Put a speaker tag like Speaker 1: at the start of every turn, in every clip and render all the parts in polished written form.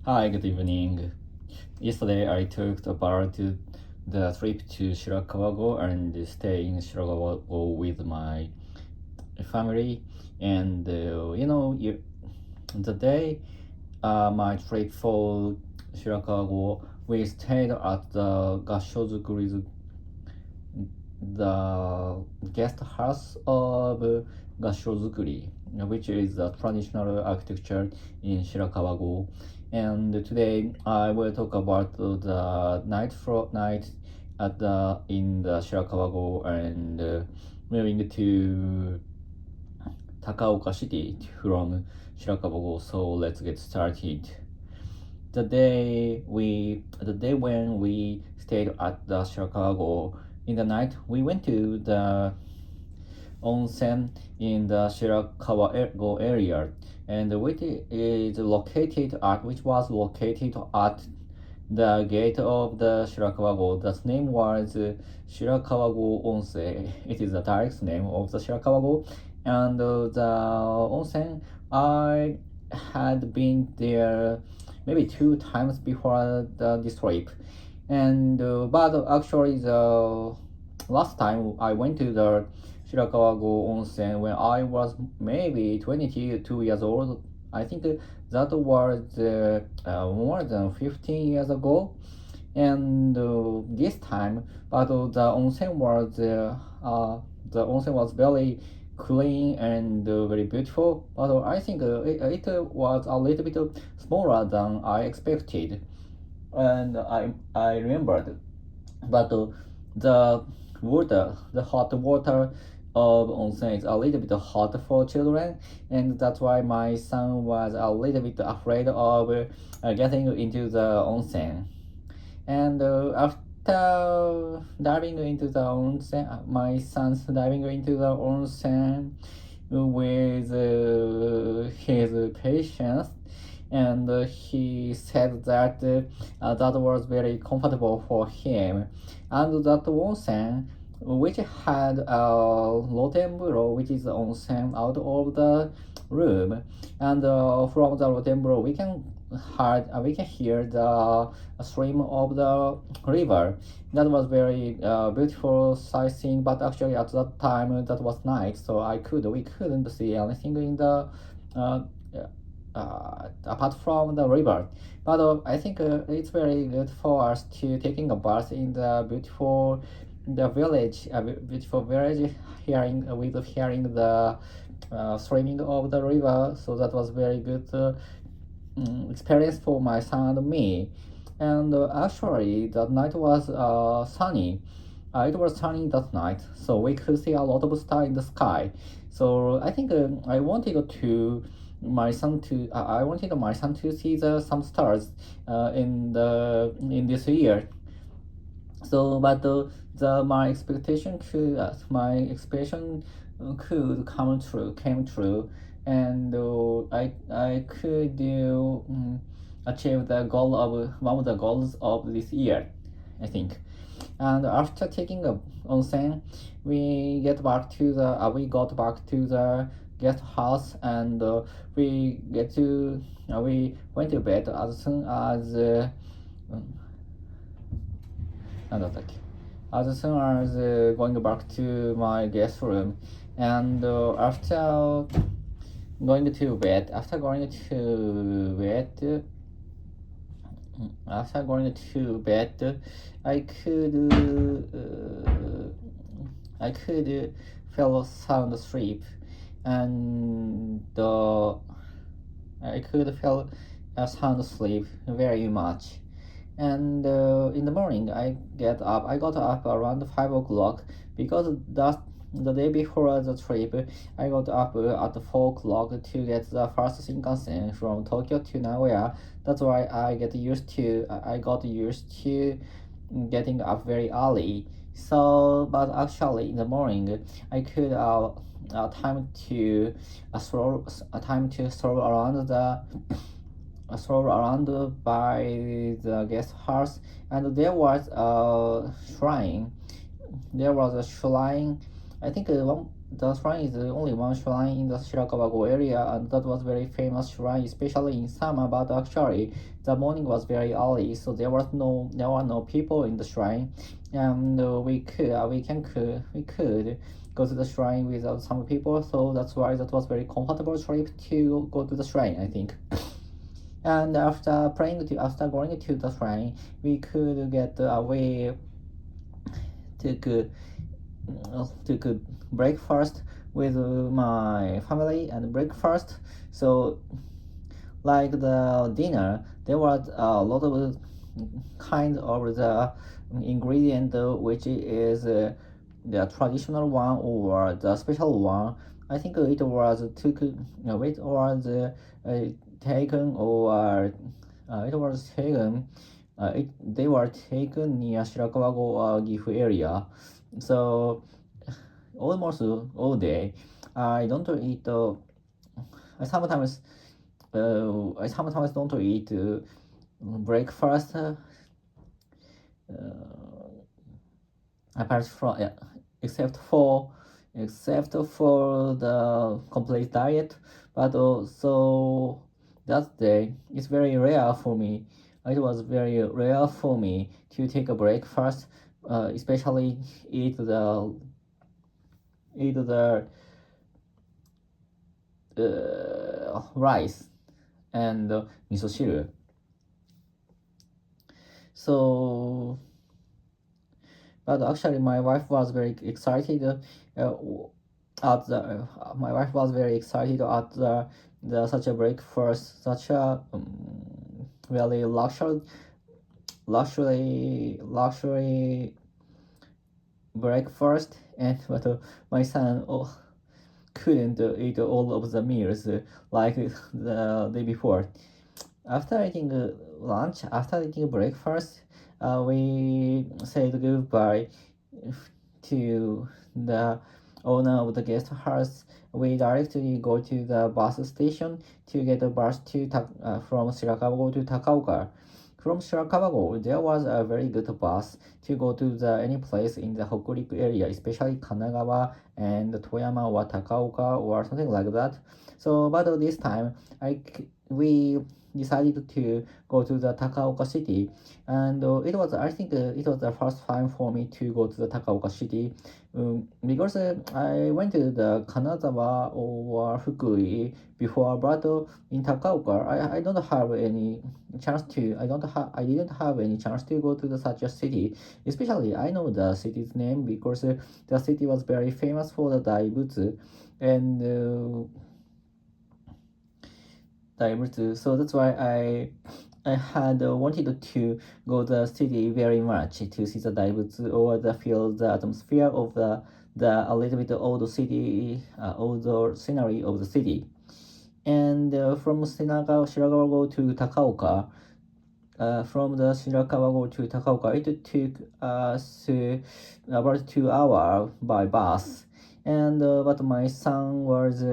Speaker 1: Hi, good evening. Yesterday I took the trip to Shirakawa and stay in Shirakawa with my family. And the day my trip for Shirakawa, we stayed at the the guest house of Gashozukuri, which is the traditional architecture in Shirakawa. And today I will talk about the night at the in the Shirakawa and moving to Takaoka city from Shirakawa. So let's get started. The day when we stayed at the Shirakawa, in the night we went to the onsen in the Shirakawa area, and which was located at the gate of the Shirakawa. The name was Shirakawa Onsen. It is the direct name of the Shirakawa, and the onsen I had been there maybe 2 times before this trip, and but actually the last time I went to the Shirakawa Onsen when I was maybe 22 years old. I think that was more than 15 years ago. And this time, but the onsen was very clean and very beautiful. But I think it was a little bit smaller than I expected, and I remembered. But the hot water of onsen is a little bit hot for children, and that's why my son was a little bit afraid of getting into the onsen. And after diving into the onsen, my son's diving into the onsen with his patience, and he said that that was very comfortable for him, and that onsen, which had a Rotemburo, which is the onsen out of the room, and from the Rotemburo we can hear the stream of the river. That was very beautiful sightseeing, but actually at that time that was night, so we couldn't see anything in the uh, apart from the river. But I think it's very good for us to taking a bath in the beautiful village, hearing the streaming of the river. So that was very good experience for my son and me. And actually, that night was sunny. It was sunny that night, so we could see a lot of stars in the sky. So I think I wanted my son to see some stars in this year. So, but my expectation came true, and I could achieve the goal of one of the goals of this year, I think. And after taking a onsen, we got back to the guest house, and we went to bed as soon as なんだったっけ as soon as going back to my guest room. And after going to bed, I could feel sound asleep, and I could feel a sound asleep very much. And in the morning, I got up around 5 o'clock, because the day before the trip, I got up at 4 o'clock to get the first Shinkansen from Tokyo to Nagoya. That's why I got used to getting up very early. So, but actually in the morning, I could time to stroll around by the guest house, and there was a shrine. I think the shrine is the only one shrine in the Shirakawa-go area, and that was very famous shrine, especially in summer. But actually, the morning was very early, so there were no people in the shrine, and we could go to the shrine without some people. So that's why that was very comfortable trip to go to the shrine, I think. And after going to the shrine, we could get we took took breakfast with my family and breakfast. So like the dinner, there was a lot of kind of the ingredient which is the traditional one or the special one. I think it was taken or it was taken. They were taken near Shirakawa-go Gifu area. So almost all day, I don't eat. I sometimes I sometimes don't eat breakfast. Apart from except for the complete diet, but also that day it's very rare for me. It was very rare for me to take a breakfast, especially eat the rice and miso shiru. So, but actually, my wife was very excited at the. My wife was very excited at the such a breakfast, such a really luxury breakfast, and but my son couldn't eat all of the meals like the day before. After eating after eating breakfast, we said goodbye to the owner of the guest house. We directly go to the bus station to get a bus from Shirakawa to Takaoka. From Shirakawa, there was a very good bus to go to any place in the Hokuriku area, especially Kanagawa and Toyama or Takaoka or something like that. So, but this time, we decided to go to the Takaoka city, and I think it was the first time for me to go to the Takaoka city, because I went to the Kanazawa or Fukui before, but in Takaoka I don't have any chance to I didn't have any chance to go to such a city. Especially I know the city's name because the city was very famous for the daibutsu, and so that's why I had wanted to go to the city very much to see the daibutsu or feel the atmosphere of the a little bit old city, old scenery of the city. And from Shirakawa to Takaoka, from the Shirakawa to Takaoka, it took us about 2 hours by bus. And but my son was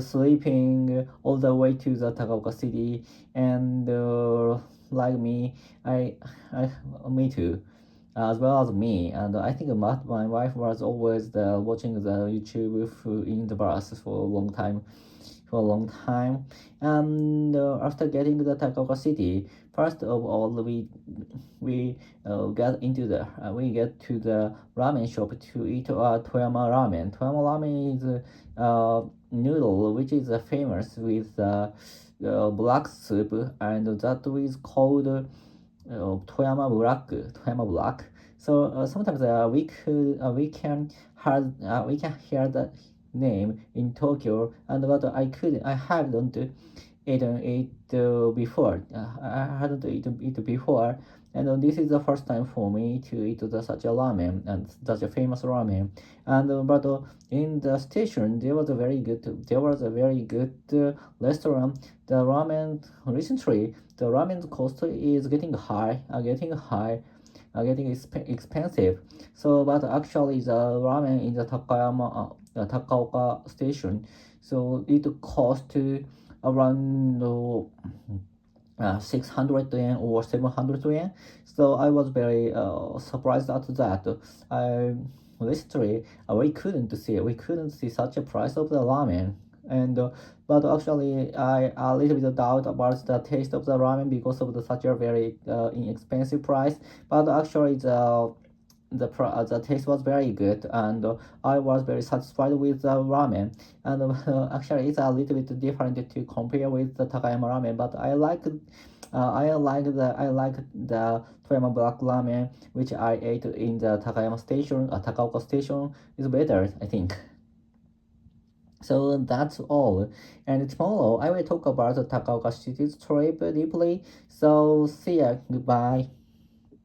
Speaker 1: sleeping all the way to the Takaoka city, and like me, I me too, as well as me. And I think my wife was always watching the YouTube in the bus for a long time. And after getting to the Takaoka city, first of all, we get to the ramen shop to eat Toyama ramen. Toyama ramen is noodle which is famous with black soup, and that is called Toyama Black. So sometimes we can hear the name in Tokyo, and but I haven't eaten it before. I hadn't eaten it before, and this is the first time for me to eat such a ramen and such a famous ramen. And but in the station there was a very good restaurant. The ramen recently the ramen cost is getting expensive. So, but actually, the ramen in the Takaoka station, so it cost around 600 yen or 700 yen. So I was very surprised at that. history, we couldn't see such a price of the ramen. And but actually, I a little bit doubt about the taste of the ramen because of the such a very inexpensive price. But actually, the taste was very good, and I was very satisfied with the ramen. And actually, it's a little bit different to compare with the Takayama ramen, but I like the Toyama black ramen which I ate in the Takayama station, Takaoka station is better, I think. So that's all. And tomorrow I will talk about the Takaoka city trip deeply. So see ya. Goodbye.